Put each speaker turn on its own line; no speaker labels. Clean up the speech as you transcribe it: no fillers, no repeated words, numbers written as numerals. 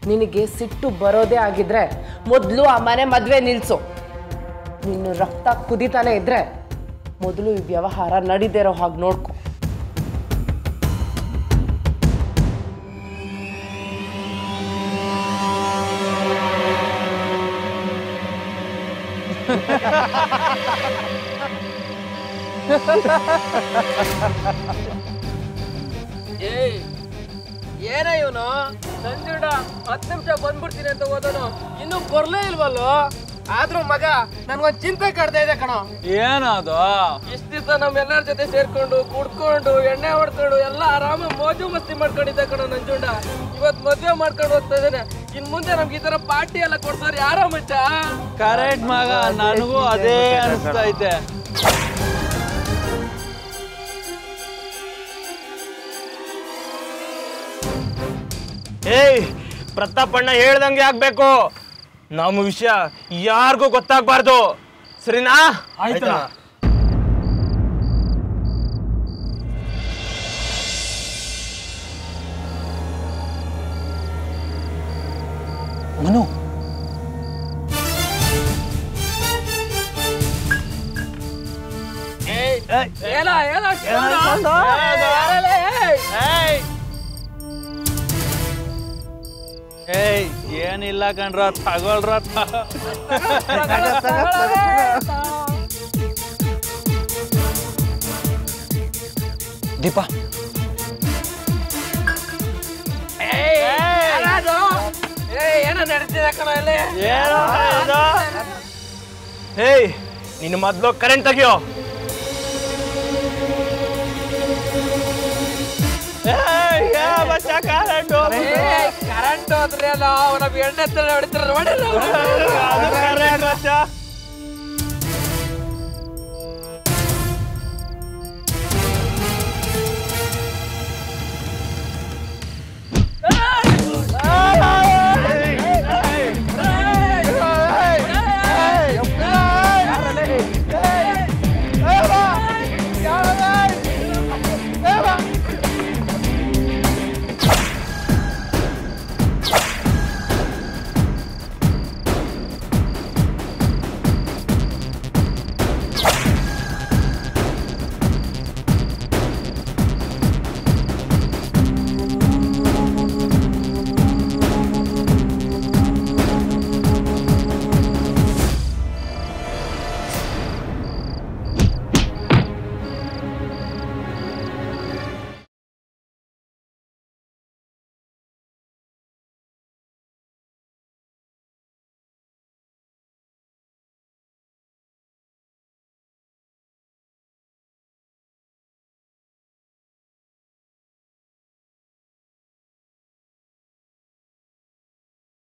ನಿನಗೆ ಸಿಟ್ಟು ಬರೋದೇ ಆಗಿದ್ರೆ ಮೊದಲು ಆ ಮನೆ ಮದುವೆ ನಿಲ್ಸು. ನಿನ್ನ ರಕ್ತ ಕುದಿತಾನೆ ಇದ್ರೆ ಮೊದಲು ಈ ವ್ಯವಹಾರ ನಡೀದಿರೋ ಹಾಗೆ ನೋಡ್ಕೊ.
ಏನ ಇವನು ನಂಜುಂಡ 10 ನಿಮಿಷ ಬಂದ್ಬಿಡ್ತೀನಿ ಅಂತ ಹೋದನು, ಇನ್ನೂ ಬರ್ಲೇ ಇಲ್ವಲ್ಲೋ. ಆದ್ರೂ ಮಗ ನನ್ಗೊಂದ್ ಚಿಂತೆ ಕಾಡ್ತಾ ಇದೆ ಕಣೋ.
ಏನದು?
ಇಷ್ಟ ದಿವಸ ನಮ್ಮೆಲ್ಲರ ಜೊತೆ ಸೇರ್ಕೊಂಡು ಕುಡ್ಕೊಂಡು ಎಣ್ಣೆ ಹೊಡ್ಕೊಂಡು ಎಲ್ಲ ಆರಾಮ ಮೋಜು ಮಸ್ತಿ ಮಾಡ್ಕೊಂಡಿದ್ದೆ ಕಣೋ ನಂಜುಂಡ. ಇವತ್ ಮದ್ವೆ ಮಾಡ್ಕೊಂಡು ಹೋಗ್ತಾ ಇದ್ದೇನೆ. ಇನ್ ಮುಂದೆ ನಮ್ಗೆ ಈ ತರ ಪಾರ್ಟಿ ಎಲ್ಲ ಕೊಡ್ತಾರೆ ಯಾರೋ ಮಚ್ಚ.
ಕರೆಕ್ಟ್ ಮಗ, ನನಗೂ ಅದೇ ಅನಿಸ್ತಾ ಐತೆ.
ಏಯ್, ಪ್ರತಾಪಣ್ಣ ಹೇಳ್ದಂಗೆ ಆಗ್ಬೇಕು. ನಮ್ಮ ವಿಷಯ ಯಾರಿಗೂ ಗೊತ್ತಾಗ್ಬಾರ್ದು, ಸರಿನಾ? ಆಯ್ತಾ?
ಮನು, ಏಯ್ ಏನಿಲ್ಲ ಕಣ್ರ, ತಗೊಳ್ರ. ದೀಪ,
ಏನೋ ನಡೀತಿದೆ ಕಣೋ ಇಲ್ಲಿ.
ಏಯ್, ನಿನ್ನ ಮೊದ್ಲು ಕರೆಂಟ್ ತೆಗಿಯೋ.
ಕರೆಂಟ್ ಹೋದ್ರೆ ಅಲ್ಲ, ಅವನ ಎಣ್ಣೆ ಹೊಡಿತಾರೆ.